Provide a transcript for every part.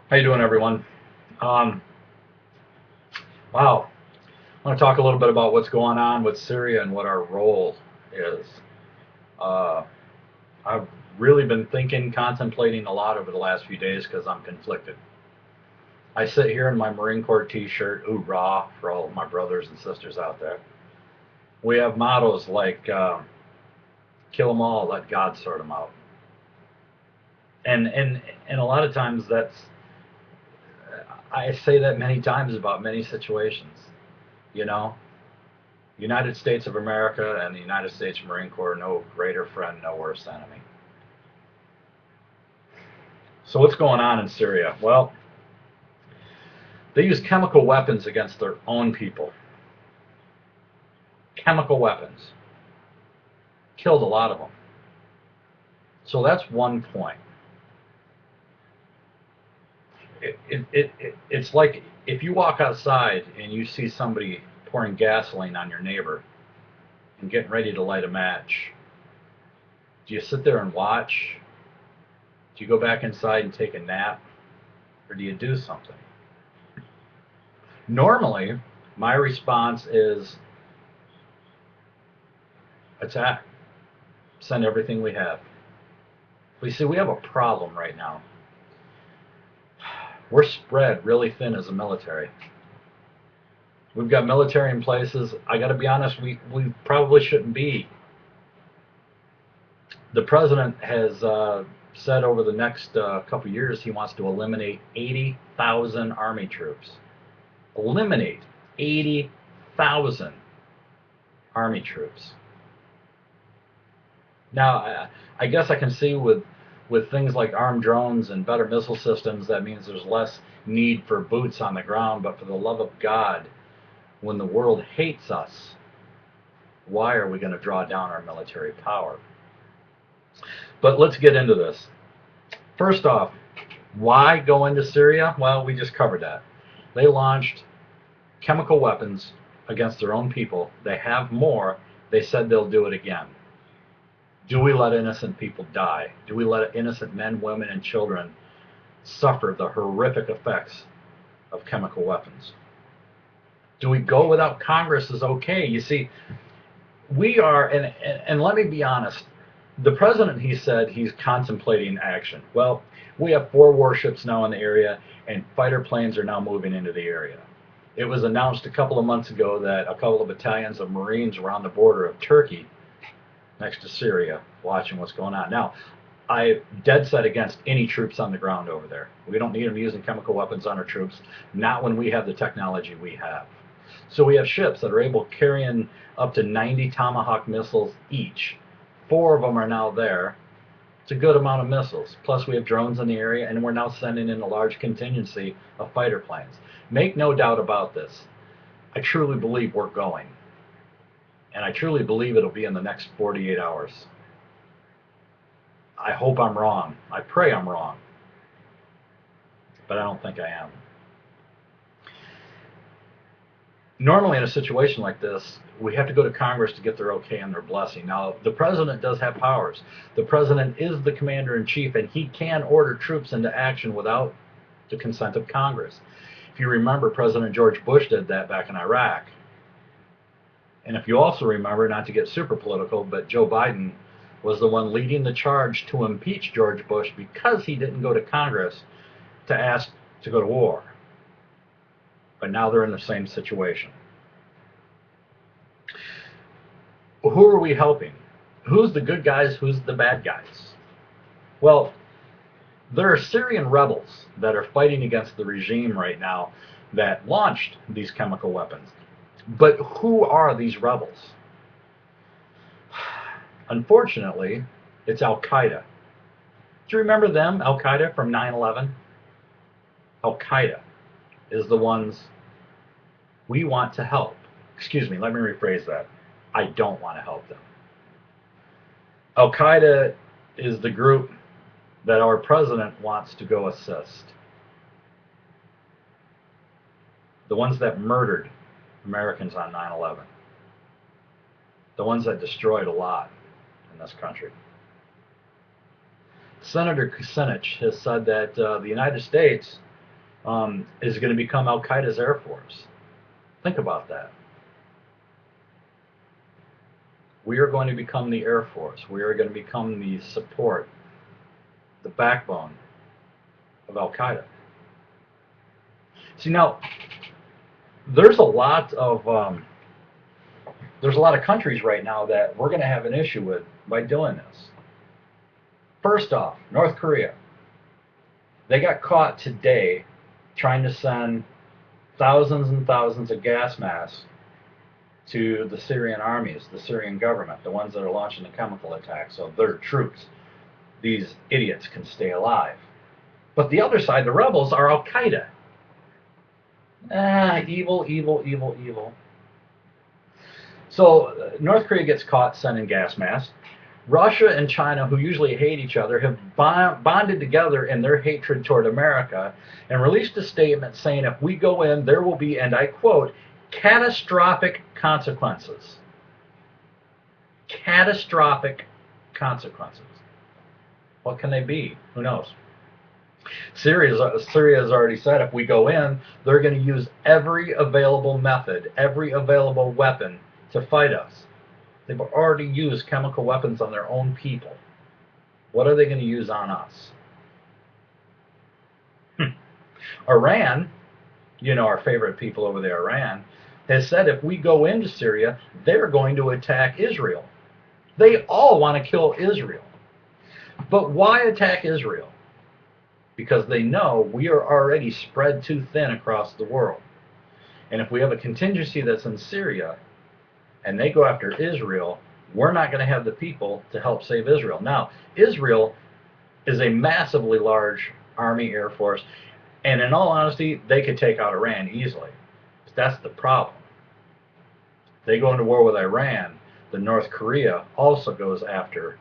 How you doing, everyone? Um, wow, I want to talk a little bit about what's going on with Syria and what our role is. Uh, I've really been thinking, contemplating a lot over the last few days because I'm conflicted. I sit here in my Marine Corps T-shirt, hoorah for all of my brothers and sisters out there. We have mottos like "Kill them all, let God sort them out," and a lot of times I say that many times about many situations. You know, United States of America and the United States Marine Corps, no greater friend, no worse enemy. So what's going on in Syria? Well, they use chemical weapons against their own people. Chemical weapons. Killed a lot of them. So that's one point. It's like if you walk outside and you see somebody pouring gasoline on your neighbor and getting ready to light a match. Do you sit there and watch? Do you go back inside and take a nap? Or do you do something? Normally, my response is attack. Send everything we have. We see we have a problem right now. We're spread really thin as a military. We've got military in places, I got to be honest, we probably shouldn't be. The president has said over the next couple of years he wants to eliminate 80,000 Army troops. Eliminate 80,000 Army troops. Now, I guess I can see with things like armed drones and better missile systems, that means there's less need for boots on the ground. But for the love of God, when the world hates us, why are we going to draw down our military power? But let's get into this. First off, why go into Syria? Well, we just covered that. They launched chemical weapons against their own people. They have more. They said they'll do it again. Do we let innocent people die? Do we let innocent men, women, and children suffer the horrific effects of chemical weapons? Do we go without Congress is okay? You see, we are, and let me be honest, the president, he said he's contemplating action. Well, we have 4 warships now in the area, and fighter planes are now moving into the area. It was announced a couple of months ago that a couple of battalions of Marines were on the border of Turkey next to Syria watching what's going on. Now, I dead set against any troops on the ground over there. We don't need them using chemical weapons on our troops, not when we have the technology we have. So we have ships that are able to carry in up to 90 Tomahawk missiles each. 4 of them are now there. It's a good amount of missiles. Plus we have drones in the area, and we're now sending in a large contingency of fighter planes. Make no doubt about this. I truly believe we're going. And I truly believe it'll be in the next 48 hours. I hope I'm wrong. I pray I'm wrong. But I don't think I am. Normally in a situation like this, we have to go to Congress to get their okay and their blessing. Now, the president does have powers. The president is the commander-in-chief, and he can order troops into action without the consent of Congress. If you remember, President George Bush did that back in Iraq. And if you also remember, not to get super political, but Joe Biden was the one leading the charge to impeach George Bush because he didn't go to Congress to ask to go to war. But now they're in the same situation. Who are we helping? Who's the good guys? Who's the bad guys? Well, there are Syrian rebels that are fighting against the regime right now that launched these chemical weapons. But who are these rebels? Unfortunately, it's Al-Qaeda. Do you remember them, Al-Qaeda, from 9/11? Al-Qaeda is the ones we want to help. Excuse me, let me rephrase that. I don't want to help them. Al-Qaeda is the group that our president wants to go assist. The ones that murdered Americans on 9/11. The ones that destroyed a lot in this country. Senator Kucinich has said that the United States is going to become Al-Qaeda's Air Force. Think about that. We are going to become the Air Force. We are going to become the support, the backbone of Al-Qaeda. See, now, there's a lot of countries right now that we're going to have an issue with by doing this. First off, North Korea. They got caught today trying to send thousands and thousands of gas masks to the Syrian armies, the Syrian government, the ones that are launching the chemical attacks, so their troops. These idiots can stay alive. But the other side, the rebels, are Al-Qaeda. Evil, evil, evil, evil. So North Korea gets caught sending gas masks. Russia and China, who usually hate each other, have bonded together in their hatred toward America and released a statement saying if we go in, there will be, and I quote, catastrophic consequences. Catastrophic consequences. What can they be? Who knows? Syria has already said if we go in, they're going to use every available method, every available weapon to fight us. They've already used chemical weapons on their own people. What are they going to use on us? Iran, you know, our favorite people over there, Iran, has said if we go into Syria, they're going to attack Israel. They all want to kill Israel. But why attack Israel? Because they know we are already spread too thin across the world. And if we have a contingency that's in Syria, and they go after Israel, we're not going to have the people to help save Israel. Now, Israel is a massively large army, air force, and in all honesty, they could take out Iran easily. But that's the problem. They go into war with Iran, the North Korea also goes after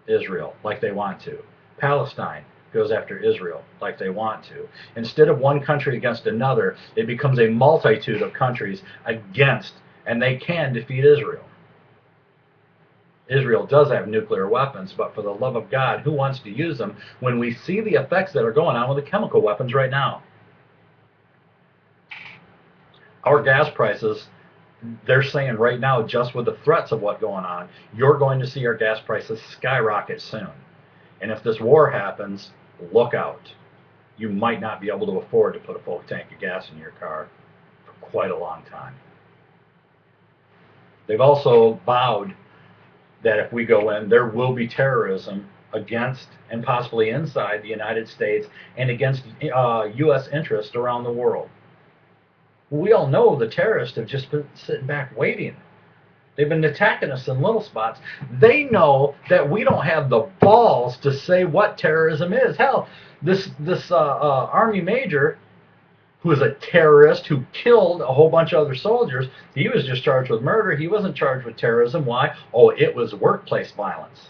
Israel like they want to. Palestine goes after Israel like they want to. Instead of one country against another, it becomes a multitude of countries against, and they can defeat Israel. Israel does have nuclear weapons, but for the love of God, who wants to use them when we see the effects that are going on with the chemical weapons right now? Our gas prices, they're saying right now, just with the threats of what's going on, you're going to see our gas prices skyrocket soon. And if this war happens, look out. You might not be able to afford to put a full tank of gas in your car for quite a long time. They've also vowed that if we go in, there will be terrorism against and possibly inside the United States and against U.S. interests around the world. We all know the terrorists have just been sitting back waiting. They've been attacking us in little spots. They know that we don't have the balls to say what terrorism is. Hell, this Army major, who is a terrorist who killed a whole bunch of other soldiers, he was just charged with murder. He wasn't charged with terrorism. Why? Oh, it was workplace violence.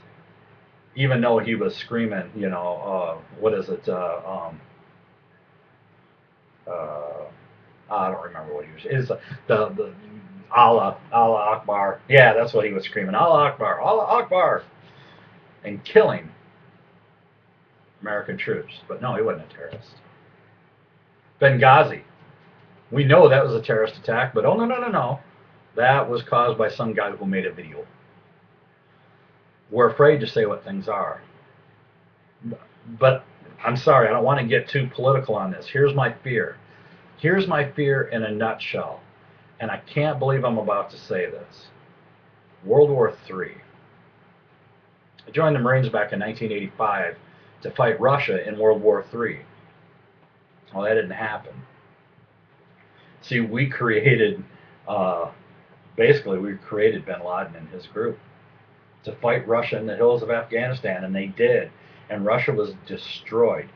Even though he was screaming, you know, what is it? I don't remember what he was. It's the Allah Akbar. Yeah, that's what he was screaming. Allah Akbar, Allah Akbar, and killing American troops. But no, he wasn't a terrorist. Benghazi. We know that was a terrorist attack, but oh no. That was caused by some guy who made a video. We're afraid to say what things are. But I'm sorry, I don't want to get too political on this. Here's my fear. Here's my fear in a nutshell. And I can't believe I'm about to say this. World War III. I joined the Marines back in 1985 to fight Russia in World War III. Well, that didn't happen. See, we created bin Laden and his group to fight Russia in the hills of Afghanistan, and they did. And Russia was destroyed.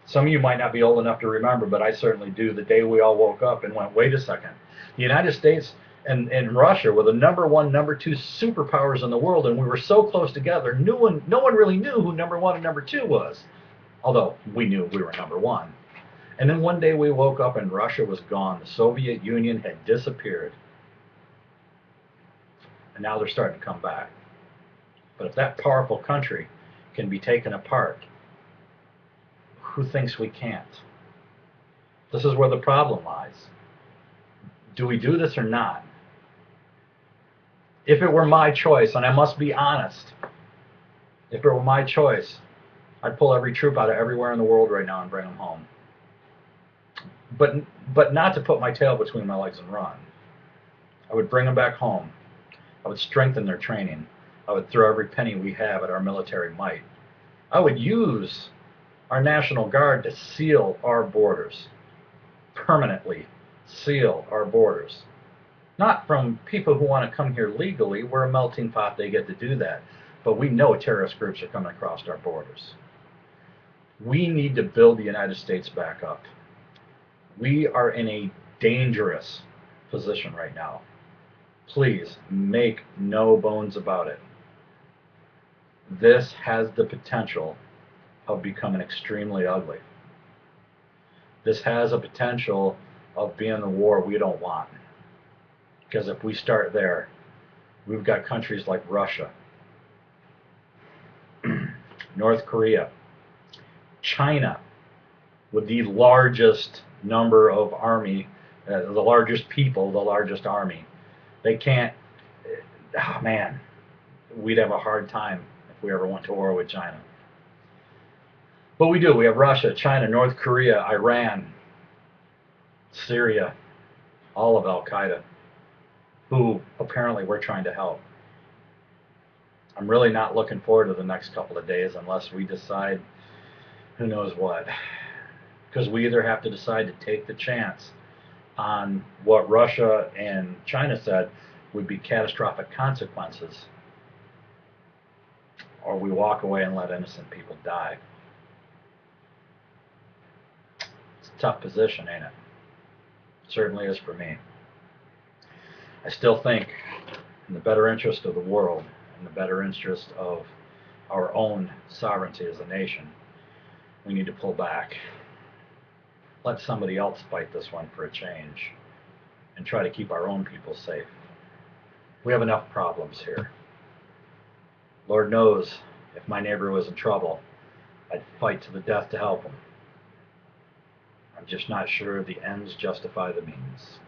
Some of you might not be old enough to remember, but I certainly do, the day we all woke up and went, wait a second. The United States and Russia were the number one, number two superpowers in the world, and we were so close together, no one really knew who number one and number two was. Although we knew we were number one. And then one day we woke up and Russia was gone. The Soviet Union had disappeared. And now they're starting to come back. But if that powerful country can be taken apart, who thinks we can't? This is where the problem lies. Do we do this or not? If it were my choice, and I must be honest, if it were my choice, I'd pull every troop out of everywhere in the world right now and bring them home. But not to put my tail between my legs and run. I would bring them back home. I would strengthen their training. I would throw every penny we have at our military might. I would use our National Guard to seal our borders, permanently seal our borders. Not from people who want to come here legally. We're a melting pot. They get to do that. But we know terrorist groups are coming across our borders. We need to build the United States back up. We are in a dangerous position right now. Please make no bones about it. This has the potential of becoming extremely ugly. This has a potential of being the war we don't want. Because if we start there, we've got countries like Russia, North Korea, China, with the largest number of army, the largest people, the largest army. They can't, oh man, we'd have a hard time if we ever went to war with China. But we do. We have Russia, China, North Korea, Iran, Syria, all of Al-Qaeda, who apparently we're trying to help. I'm really not looking forward to the next couple of days unless we decide who knows what. Because we either have to decide to take the chance on what Russia and China said would be catastrophic consequences, or we walk away and let innocent people die. It's a tough position, ain't it? It certainly is for me. I still think in the better interest of the world, in the better interest of our own sovereignty as a nation, we need to pull back. Let somebody else fight this one for a change and try to keep our own people safe. We have enough problems here. Lord knows if my neighbor was in trouble, I'd fight to the death to help him. I'm just not sure the ends justify the means.